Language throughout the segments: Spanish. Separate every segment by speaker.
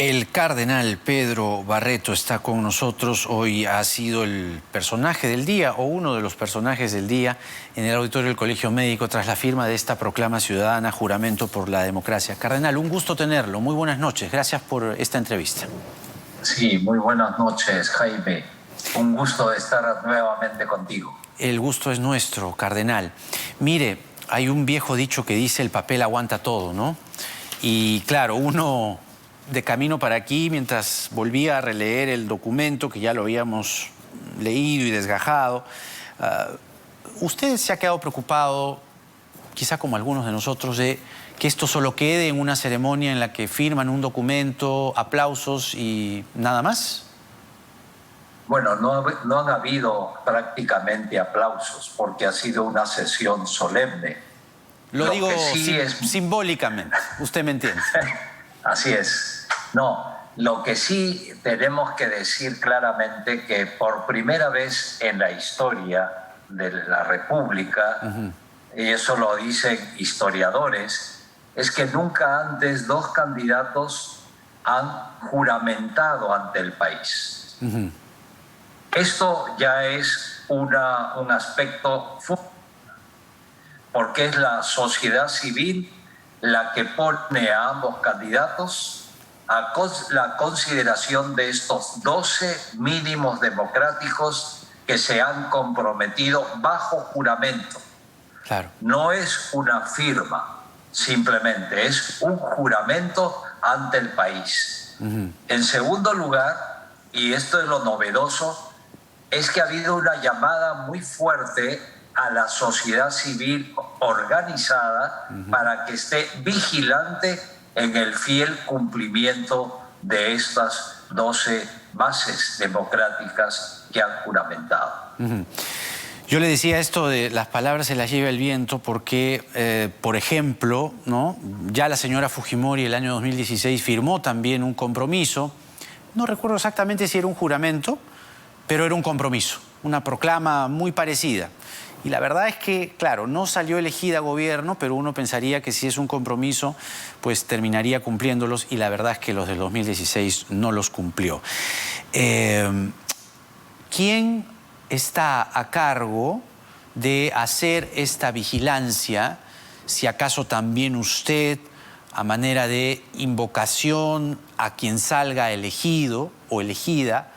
Speaker 1: El cardenal Pedro Barreto está con nosotros. Hoy ha sido el personaje del día, o uno de los personajes del día, en el auditorio del Colegio Médico tras la firma de esta proclama ciudadana, Juramento por la Democracia. Cardenal, un gusto tenerlo. Muy buenas noches. Gracias por esta entrevista.
Speaker 2: Sí, muy buenas noches, Jaime. Un gusto de estar nuevamente contigo.
Speaker 1: El gusto es nuestro, cardenal. Mire, hay un viejo dicho que dice: el papel aguanta todo, ¿no? Y claro, uno de camino para aquí, mientras volvía a releer el documento, que ya lo habíamos leído y desgajado, usted se ha quedado preocupado, quizá como algunos de nosotros, de que esto solo quede en una ceremonia en la que firman un documento, aplausos y nada más.
Speaker 2: Bueno, no han habido prácticamente aplausos porque ha sido una sesión solemne.
Speaker 1: Lo digo simbólicamente, usted me entiende.
Speaker 2: Así es. No, lo que sí tenemos que decir claramente que por primera vez en la historia de la República, y eso lo dicen historiadores, es que nunca antes dos candidatos han juramentado ante el país. Esto ya es un aspecto fundamental, porque es la sociedad civil la que pone a ambos candidatos a la consideración de estos 12 mínimos democráticos que se han comprometido bajo juramento.
Speaker 1: Claro.
Speaker 2: No es una firma, simplemente es un juramento ante el país. En segundo lugar, y esto es lo novedoso, es que ha habido una llamada muy fuerte a la sociedad civil organizada para que esté vigilante en el fiel cumplimiento de estas 12 bases democráticas que han juramentado.
Speaker 1: Yo le decía esto de las palabras se las lleva el viento porque, por ejemplo, ¿no?, ya la señora Fujimori el año 2016 firmó también un compromiso. No recuerdo exactamente si era un juramento, pero era un compromiso, una proclama muy parecida. Y la verdad es que, claro, no salió elegida a gobierno, pero uno pensaría que si es un compromiso, pues terminaría cumpliéndolos, y la verdad es que los del 2016 no los cumplió. ¿Quién está a cargo de hacer esta vigilancia? Si acaso también usted, a manera de invocación a quien salga elegido o elegida,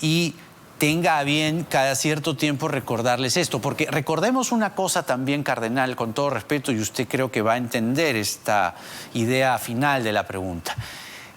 Speaker 1: y tenga a bien cada cierto tiempo recordarles esto. Porque recordemos una cosa también, cardenal, con todo respeto, y usted creo que va a entender esta idea final de la pregunta,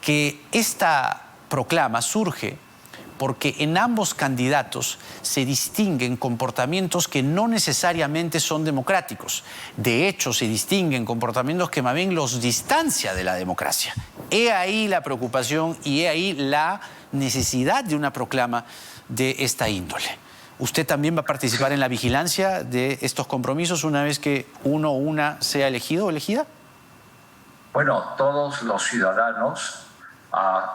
Speaker 1: que esta proclama surge porque en ambos candidatos se distinguen comportamientos que no necesariamente son democráticos. De hecho, se distinguen comportamientos que más bien los distancia de la democracia. He ahí la preocupación y he ahí la necesidad de una proclama de esta índole. ¿Usted también va a participar en la vigilancia de estos compromisos una vez que uno o una sea elegido o elegida?
Speaker 2: Bueno, todos los ciudadanos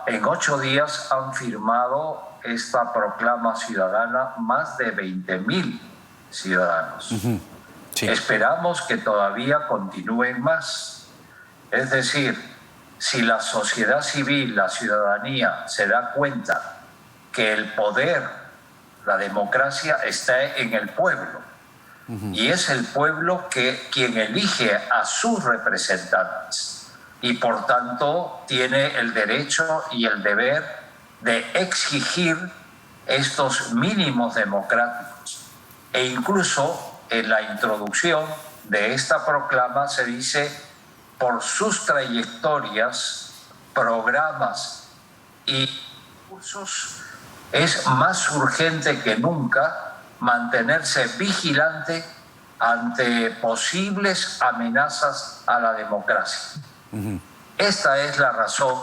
Speaker 2: en 8 días han firmado esta proclama ciudadana, más de 20.000 ciudadanos. Sí. Esperamos que todavía continúen más. Es decir, si la sociedad civil, la ciudadanía, se da cuenta que el poder, la democracia, está en el pueblo. Y es el pueblo quien elige a sus representantes. Y por tanto tiene el derecho y el deber de exigir estos mínimos democráticos. E incluso en la introducción de esta proclama se dice: por sus trayectorias, programas y cursos, es más urgente que nunca mantenerse vigilante ante posibles amenazas a la democracia. Esta es la razón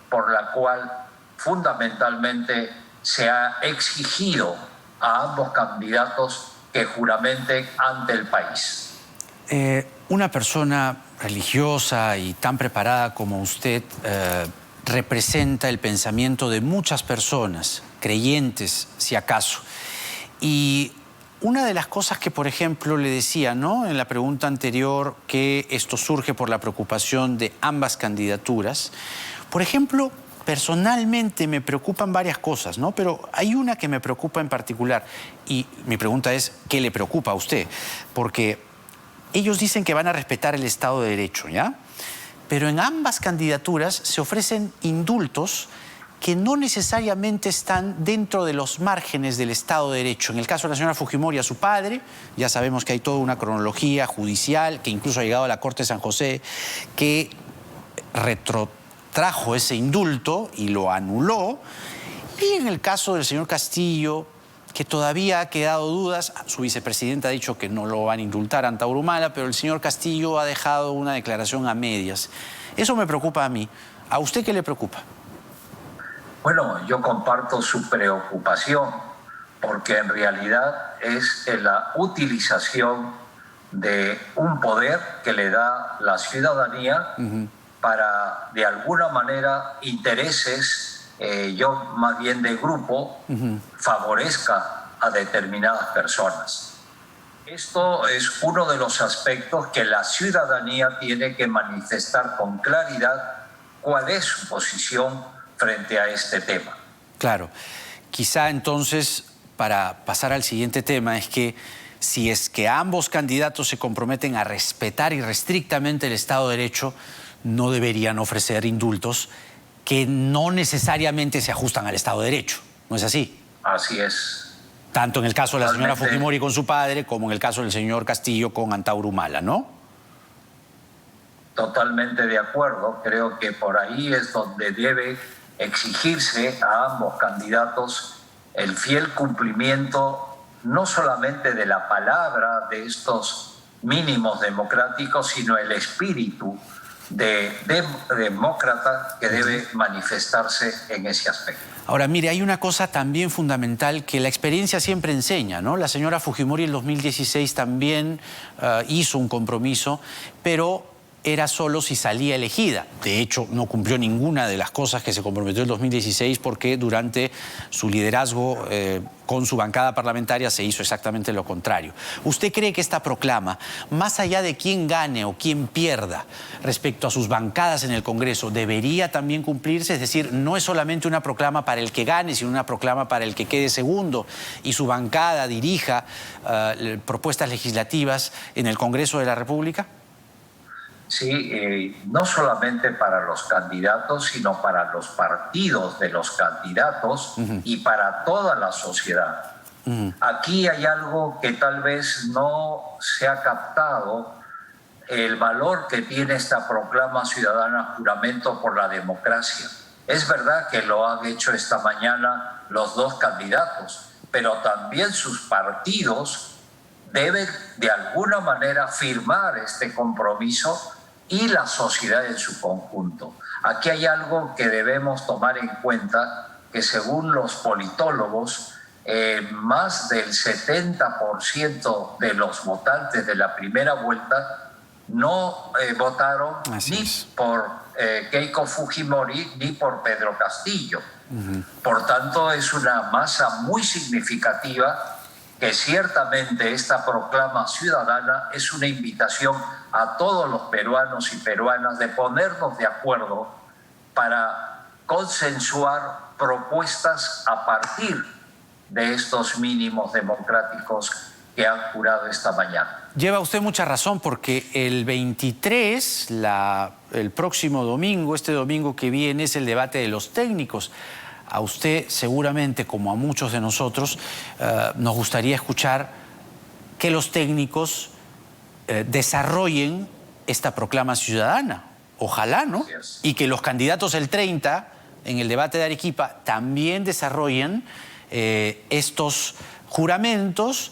Speaker 2: por la cual fundamentalmente se ha exigido a ambos candidatos que juramenten ante el país.
Speaker 1: Una persona religiosa y tan preparada como usted representa el pensamiento de muchas personas, creyentes si acaso. Y una de las cosas que, por ejemplo, le decía, ¿no?, en la pregunta anterior, que esto surge por la preocupación de ambas candidaturas, por ejemplo, Personalmente me preocupan varias cosas, ¿no? Pero hay una que me preocupa en particular. Y mi pregunta es, ¿qué le preocupa a usted? Porque ellos dicen que van a respetar el Estado de Derecho, ¿ya? Pero en ambas candidaturas se ofrecen indultos que no necesariamente están dentro de los márgenes del Estado de Derecho. En el caso de la señora Fujimori a su padre, ya sabemos que hay toda una cronología judicial, que incluso ha llegado a la Corte de San José, que trajo ese indulto y lo anuló. Y en el caso del señor Castillo, que todavía ha quedado dudas, su vicepresidenta ha dicho que no lo van a indultar a Antauro Humala, pero el señor Castillo ha dejado una declaración a medias. Eso me preocupa a mí. ¿A usted qué le preocupa?
Speaker 2: Bueno, yo comparto su preocupación, porque en realidad es la utilización de un poder que le da la ciudadanía para, de alguna manera, intereses, yo más bien de grupo, favorezca a determinadas personas. Esto es uno de los aspectos que la ciudadanía tiene que manifestar con claridad cuál es su posición frente a este tema.
Speaker 1: Claro. Quizá entonces, para pasar al siguiente tema, es que si es que ambos candidatos se comprometen a respetar irrestrictamente el Estado de Derecho, no deberían ofrecer indultos que no necesariamente se ajustan al Estado de Derecho. ¿No es así?
Speaker 2: Así es.
Speaker 1: Tanto en el caso de la señora Fujimori con su padre, como en el caso del señor Castillo con Antauro Humala, ¿no?
Speaker 2: Totalmente de acuerdo. Creo que por ahí es donde debe exigirse a ambos candidatos el fiel cumplimiento no solamente de la palabra de estos mínimos democráticos, sino el espíritu de demócrata que debe manifestarse en ese aspecto.
Speaker 1: Ahora, mire, hay una cosa también fundamental que la experiencia siempre enseña, ¿no? La señora Fujimori en 2016 también hizo un compromiso, pero era solo si salía elegida. De hecho, no cumplió ninguna de las cosas que se comprometió en 2016 porque durante su liderazgo con su bancada parlamentaria se hizo exactamente lo contrario. ¿Usted cree que esta proclama, más allá de quién gane o quién pierda respecto a sus bancadas en el Congreso, debería también cumplirse? Es decir, no es solamente una proclama para el que gane, sino una proclama para el que quede segundo y su bancada dirija propuestas legislativas en el Congreso de la República.
Speaker 2: Sí, no solamente para los candidatos, sino para los partidos de los candidatos y para toda la sociedad. Aquí hay algo que tal vez no se ha captado, el valor que tiene esta proclama ciudadana juramento por la democracia. Es verdad que lo han hecho esta mañana los dos candidatos, pero también sus partidos deben de alguna manera firmar este compromiso y la sociedad en su conjunto. Aquí hay algo que debemos tomar en cuenta, que según los politólogos, más del 70% de los votantes de la primera vuelta no votaron ni por Keiko Fujimori ni por Pedro Castillo. Por tanto, es una masa muy significativa que ciertamente esta proclama ciudadana es una invitación a todos los peruanos y peruanas de ponernos de acuerdo para consensuar propuestas a partir de estos mínimos democráticos que han jurado esta mañana.
Speaker 1: Lleva usted mucha razón, porque el 23, el próximo domingo, este domingo que viene, es el debate de los técnicos. A usted seguramente, como a muchos de nosotros, nos gustaría escuchar que los técnicos desarrollen esta proclama ciudadana. Ojalá, ¿no? Y que los candidatos el 30, en el debate de Arequipa, también desarrollen estos juramentos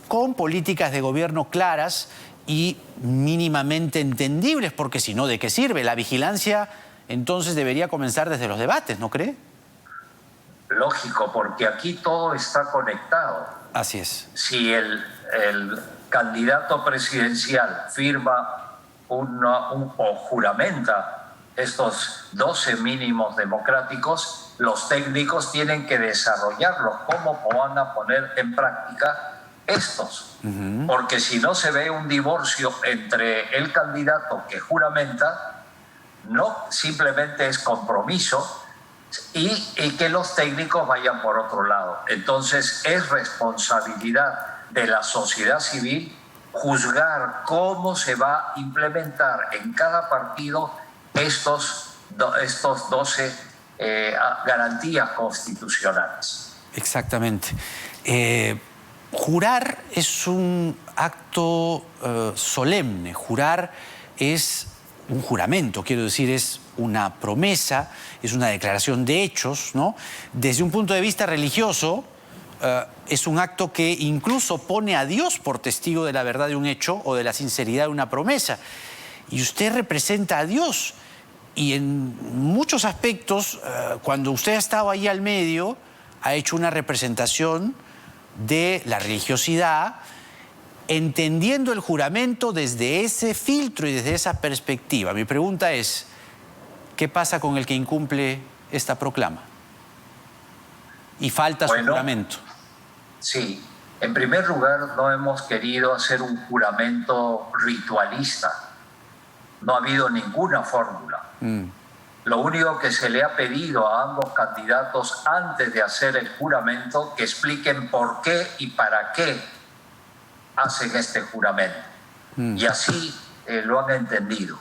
Speaker 1: con políticas de gobierno claras y mínimamente entendibles, porque si no, ¿de qué sirve? La vigilancia entonces debería comenzar desde los debates, ¿no cree?
Speaker 2: Lógico, porque aquí todo está conectado.
Speaker 1: Así es.
Speaker 2: Si el candidato presidencial firma o juramenta estos 12 mínimos democráticos, los técnicos tienen que desarrollarlos. ¿Cómo van a poner en práctica estos? Porque si no se ve un divorcio entre el candidato que juramenta, no simplemente es compromiso, y que los técnicos vayan por otro lado. Entonces es responsabilidad de la sociedad civil juzgar cómo se va a implementar en cada partido estos 12 garantías constitucionales.
Speaker 1: Exactamente. Jurar es un acto solemne, jurar es un juramento, quiero decir, es una promesa, es una declaración de hechos, ¿no? Desde un punto de vista religioso, es un acto que incluso pone a Dios por testigo de la verdad de un hecho o de la sinceridad de una promesa. Y usted representa a Dios. Y en muchos aspectos, cuando usted ha estado ahí al medio, ha hecho una representación de la religiosidad, entendiendo el juramento desde ese filtro y desde esa perspectiva. Mi pregunta es, ¿qué pasa con el que incumple esta proclama y falta su juramento?
Speaker 2: Sí, en primer lugar, no hemos querido hacer un juramento ritualista. No ha habido ninguna fórmula. Lo único que se le ha pedido a ambos candidatos antes de hacer el juramento, que expliquen por qué y para qué hacen este juramento. Y así lo han entendido.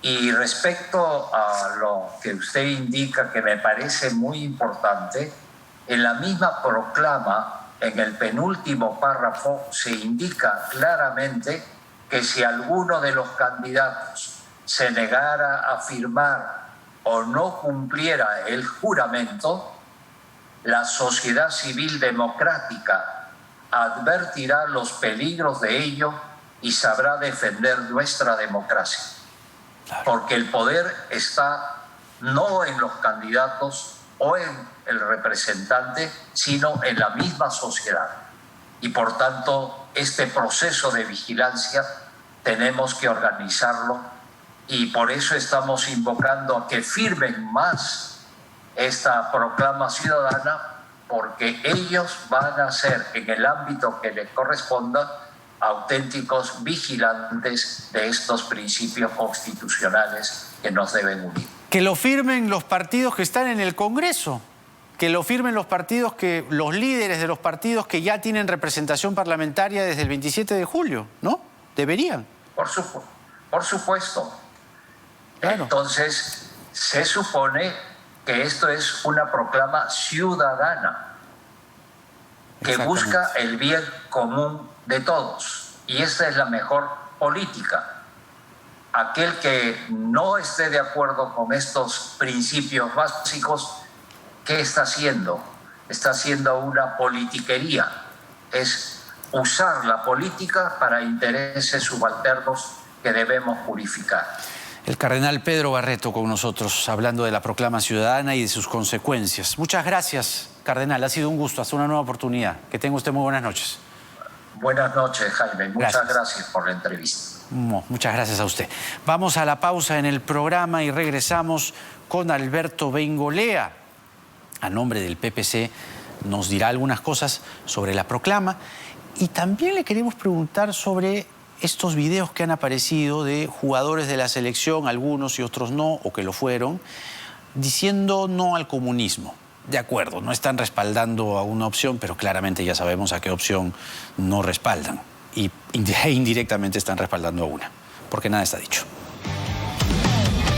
Speaker 2: Y respecto a lo que usted indica, que me parece muy importante, en la misma proclama, en el penúltimo párrafo, se indica claramente que si alguno de los candidatos se negara a firmar o no cumpliera el juramento, la sociedad civil democrática advertirá los peligros de ello y sabrá defender nuestra democracia. Claro. Porque el poder está no en los candidatos o en el representante, sino en la misma sociedad. Y por tanto, este proceso de vigilancia tenemos que organizarlo, y por eso estamos invocando a que firmen más esta proclama ciudadana, porque ellos van a ser, en el ámbito que les corresponda, auténticos vigilantes de estos principios constitucionales que nos deben unir.
Speaker 1: Que lo firmen los partidos que están en el Congreso, que lo firmen los partidos, los líderes de los partidos que ya tienen representación parlamentaria desde el 27 de julio, ¿no? Deberían.
Speaker 2: Por supuesto. Claro. Entonces, se supone que esto es una proclama ciudadana que busca el bien común de todos. Y esta es la mejor política. Aquel que no esté de acuerdo con estos principios básicos, ¿qué está haciendo? Está haciendo una politiquería. Es usar la política para intereses subalternos que debemos purificar.
Speaker 1: El cardenal Pedro Barreto con nosotros, hablando de la proclama ciudadana y de sus consecuencias. Muchas gracias, cardenal. Ha sido un gusto. Hasta una nueva oportunidad. Que tenga usted muy buenas noches.
Speaker 2: Buenas noches, Jaime. Muchas gracias por la entrevista.
Speaker 1: Muchas gracias a usted. Vamos a la pausa en el programa y regresamos con Alberto Bengolea. A nombre del PPC nos dirá algunas cosas sobre la proclama y también le queremos preguntar sobre estos videos que han aparecido de jugadores de la selección, algunos y otros no, o que lo fueron, diciendo no al comunismo. De acuerdo, no están respaldando a una opción, pero claramente ya sabemos a qué opción no respaldan. Y indirectamente están respaldando a una, porque nada está dicho.